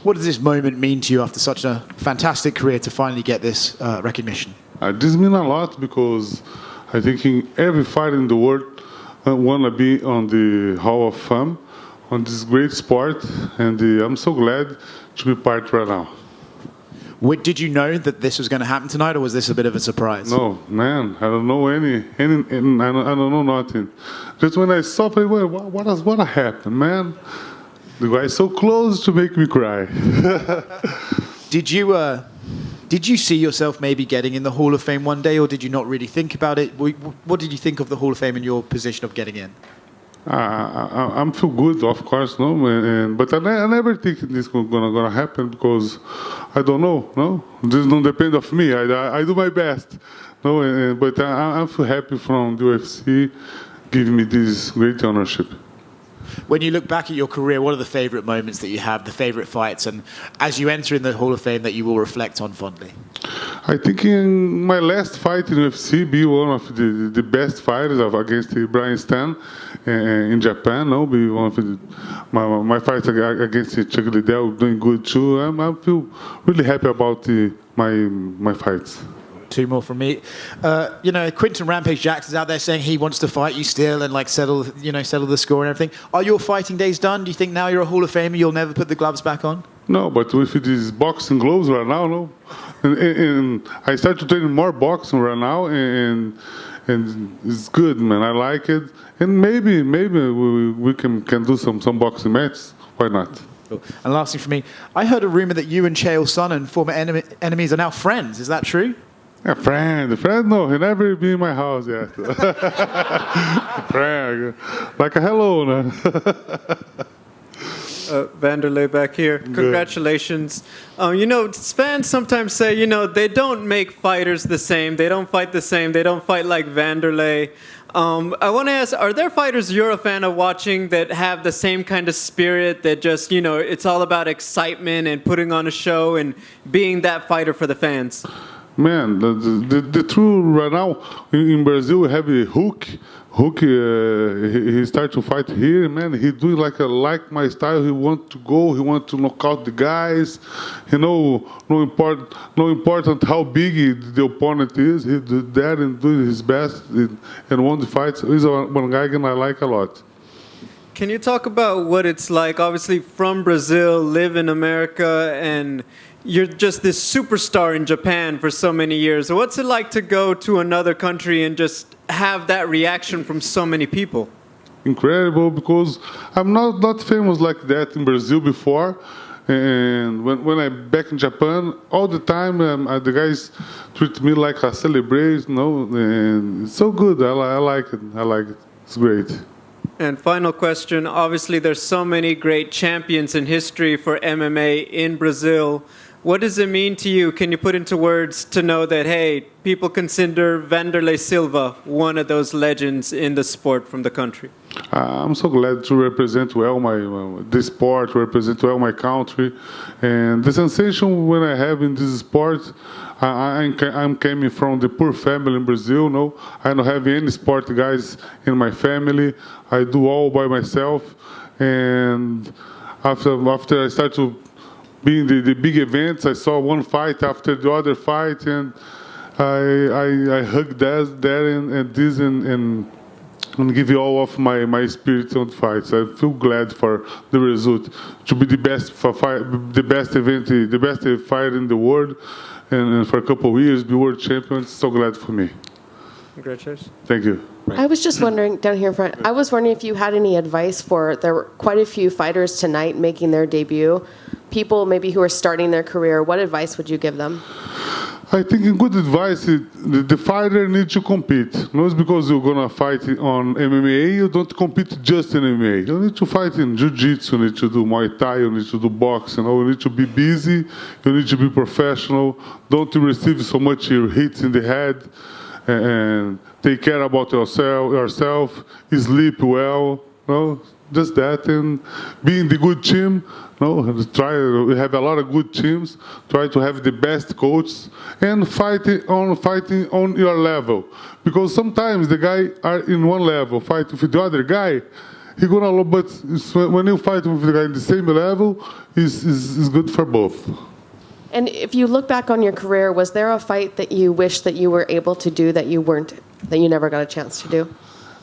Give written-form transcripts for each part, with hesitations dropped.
What does this moment mean to you after such a fantastic career to finally get this recognition? This means a lot because I think in every fighter in the world want to be on the Hall of Fame, on this great sport, and I'm so glad to be part right now. Did you know that this was going to happen tonight, or was this a bit of a surprise? No, man, I don't know I don't know nothing. Just when I saw it, what happened, man? The guy is so close to make me cry. Did you see yourself maybe getting in the Hall of Fame one day, or did you not really think about it? What did you think of the Hall of Fame in your position of getting in? I'm feel good, of course, no, but I never think this is gonna happen because I don't know, no. This don't depend of me. I do my best, no, but I'm feel happy from the UFC giving me this great ownership. When you look back at your career, what are the favorite moments that you have, the favorite fights, and as you enter in the Hall of Fame that you will reflect on fondly? I think in my last fight in UFC, be one of the best fighters against Brian Stan in Japan. No, be one of my fights against Chuck Liddell, doing good too. I feel really happy about my fights. Two more from me. Quinton Rampage Jackson's out there saying he wants to fight you still and settle the score and everything. Are your fighting days done? Do you think now you're a Hall of Famer, you'll never put the gloves back on? No, but with these boxing gloves right now, no. And I start to train more boxing right now, and it's good, man. I like it, and maybe we can do some boxing matches. Why not? Cool. And last thing for me, I heard a rumor that you and Chael Sonnen, former enemies, are now friends. Is that true? A friend? No, he never been in my house yet. Friend, like a hello, no? Wanderlei back here. Congratulations. Fans sometimes say, they don't make fighters the same. They don't fight the same. They don't fight like Wanderlei. I want to ask, are there fighters you're a fan of watching that have the same kind of spirit that just, it's all about excitement and putting on a show and being that fighter for the fans? Man, the truth right now in Brazil we have a Hook. He started to fight here. Man, he do like my style. He want to go. He want to knock out the guys. No important how big the opponent is. He did that and do his best and won the fights. He's one guy and I like a lot. Can you talk about what it's like? Obviously, from Brazil, live in America, and you're just this superstar in Japan for so many years. What's it like to go to another country and just have that reaction from so many people? Incredible, because I'm not famous like that in Brazil before. And when I'm back in Japan, all the time the guys treat me like a celebration, and it's so good. I like it. It's great. And final question, obviously there's so many great champions in history for MMA in Brazil. What does it mean to you? Can you put into words to know that, hey, people consider Wanderlei Silva one of those legends in the sport from the country? I'm so glad to represent well this sport, represent well my country. And the sensation when I have in this sport, I'm coming from the poor family in Brazil. No, I don't have any sport guys in my family. I do all by myself. And after I start to being the big events, I saw one fight after the other fight, and I hugged that and give you all of my spirit on fights. I feel glad for the result to be the best the best event, the best fight in the world, and for a couple of years be world champion. It's so glad for me. Congratulations. Thank you. I was just wondering, down here in front, I was wondering if you had any advice there were quite a few fighters tonight making their debut, people maybe who are starting their career. What advice would you give them? I think a good advice is the fighter needs to compete. Not because you're going to fight on MMA, you don't compete just in MMA. You need to fight in Jiu-Jitsu, you need to do Muay Thai, you need to do boxing. You need to be busy, you need to be professional. Don't receive so much hits in the head. And take care about yourself, sleep well, just that, and be in the good team. We have a lot of good teams. Try to have the best coaches and fighting on your level, because sometimes the guy are in one level, fight with the other guy, he gonna. But when you fight with the guy in the same level, is good for both. And if you look back on your career, was there a fight that you wish that you were able to do that you never got a chance to do?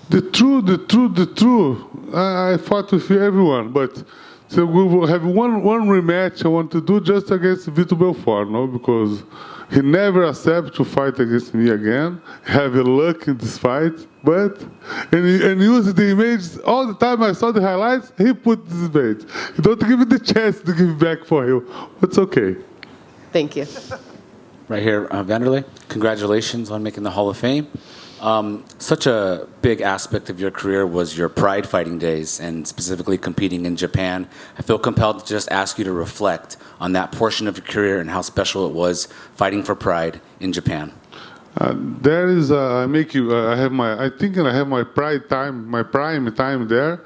The truth. I fought with everyone, but so we will have one rematch I want to do just against Vitor Belfort, no? Because he never accepted to fight against me again. Have a luck in this fight, but and use the image all the time. I saw the highlights. He put this image. He don't give me the chance to give back for him. It's okay. Thank you. Right here, Wanderlei, congratulations on making the Hall of Fame. Such a big aspect of your career was your Pride fighting days, and specifically competing in Japan. I feel compelled to just ask you to reflect on that portion of your career and how special it was fighting for Pride in Japan. There is I think I have my pride time, my prime time there.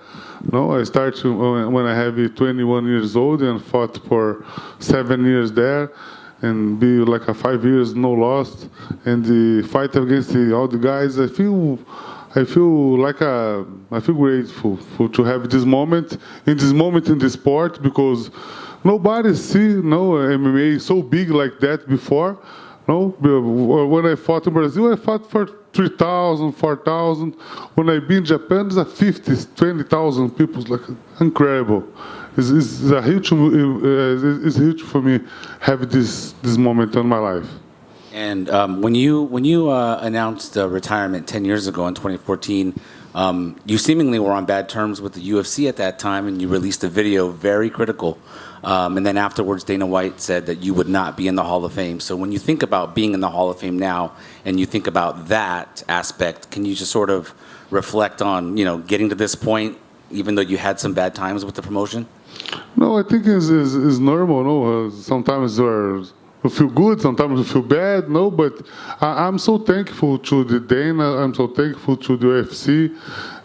No, I started when I have 21 years old and fought for 7 years there, and be like a 5 years no loss, and the fight against all the guys. I feel grateful to have this moment in the sport, because nobody see MMA so big like that before. No, when I fought in Brazil, I fought for 3,000, 4,000. When I been in Japan, it's 50, 20,000 people. It's like incredible. It's a huge. It's huge for me have this moment in my life. And when you announced retirement 10 years ago in 2014, you seemingly were on bad terms with the UFC at that time, and you released a video very critical. And then afterwards, Dana White said that you would not be in the Hall of Fame. So when you think about being in the Hall of Fame now, and you think about that aspect, can you just sort of reflect on, getting to this point, even though you had some bad times with the promotion? No, I think it's normal. No, sometimes you feel good, sometimes you feel bad. No, but I'm so thankful to the Dana. I'm so thankful to the UFC.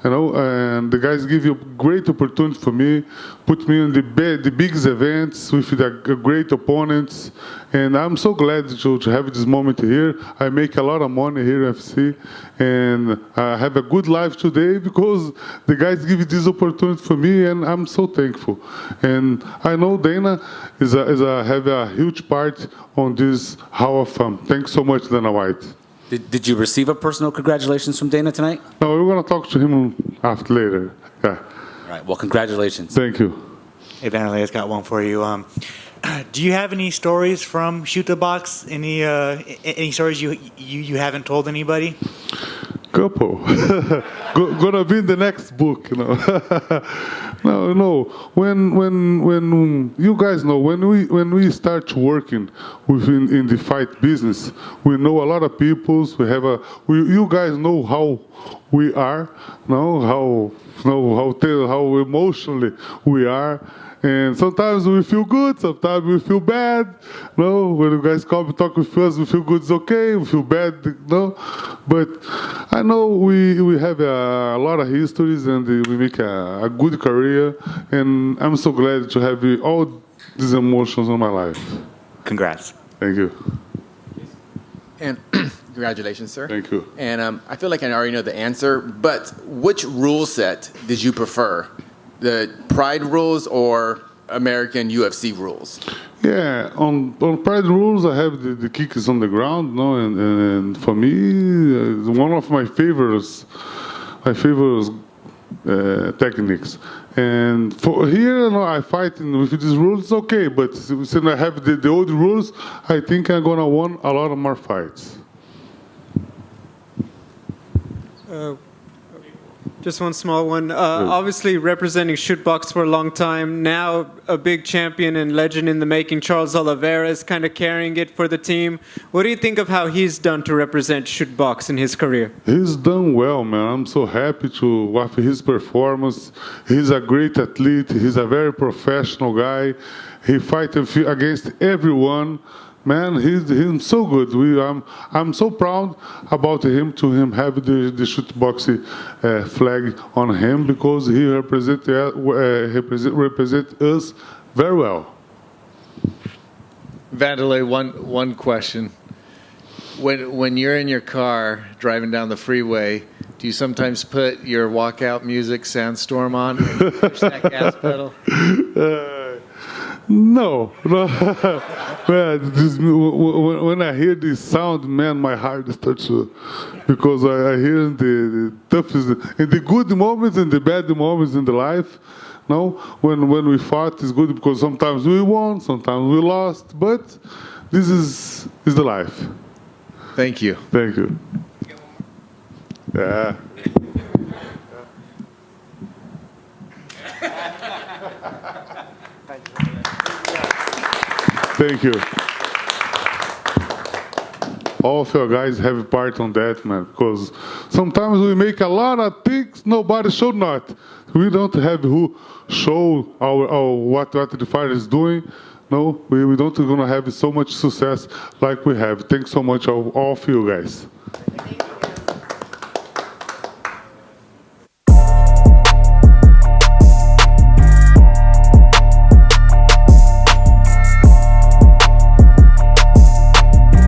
And the guys give you great opportunity for me, put me in the biggest events with the great opponents, and I'm so glad to have this moment here. I make a lot of money here at UFC, and I have a good life today because the guys give this opportunity for me, and I'm so thankful. And I know Dana have a huge part on this Hall of Fame. Thanks so much, Dana White. Did you receive a personal congratulations from Dana tonight? No, we're going to talk to him after later. Yeah. All right. Well, congratulations. Thank you. Hey, Wanderlei, I've got one for you. Do you have any stories from Shoot the Box? Any stories you haven't told anybody? Couple. Gonna be in the next book, No. When you guys know, when we start working in the fight business, we know a lot of people. You guys know how we are, how emotionally we are. And sometimes we feel good, sometimes we feel bad. No, when you guys come and talk with us, we feel good, it's okay. We feel bad, no. But I know we have a lot of histories, and we make a good career. And I'm so glad to have all these emotions in my life. Congrats. Thank you. And congratulations, sir. Thank you. And I feel like I already know the answer, but which rule set did you prefer? The Pride rules or American UFC rules? Yeah, on Pride rules, I have the kicks on the ground, and for me, one of my favorites techniques. And for here, I fight with these rules, it's okay. But since I have the old rules, I think I'm gonna win a lot of more fights. Just one small one. Obviously representing Shootbox for a long time. Now a big champion and legend in the making, Charles Oliveira, is kind of carrying it for the team. What do you think of how he's done to represent Shootbox in his career? He's done well, man. I'm so happy to watch his performance. He's a great athlete. He's a very professional guy. He fights against everyone. Man, he's so good. I'm so proud about him have the shootbox flag on him, because he represent us very well. Wanderlei, one question. When you're in your car driving down the freeway, Do you sometimes put your walkout music Sandstorm on and push that gas pedal? No. Man, when I hear this sound, man, my heart starts to, because I hear the toughest, in the good moments and the bad moments in the life. No, when we fought, it's good because sometimes we won, sometimes we lost, but this is the life. Thank you. Thank you. Yeah. Thank you. All of you guys have a part on that, man, because sometimes we make a lot of things, nobody show not. We don't have who show our what the fighter is doing. No, we don't gonna have so much success like we have. Thanks so much, all of you guys.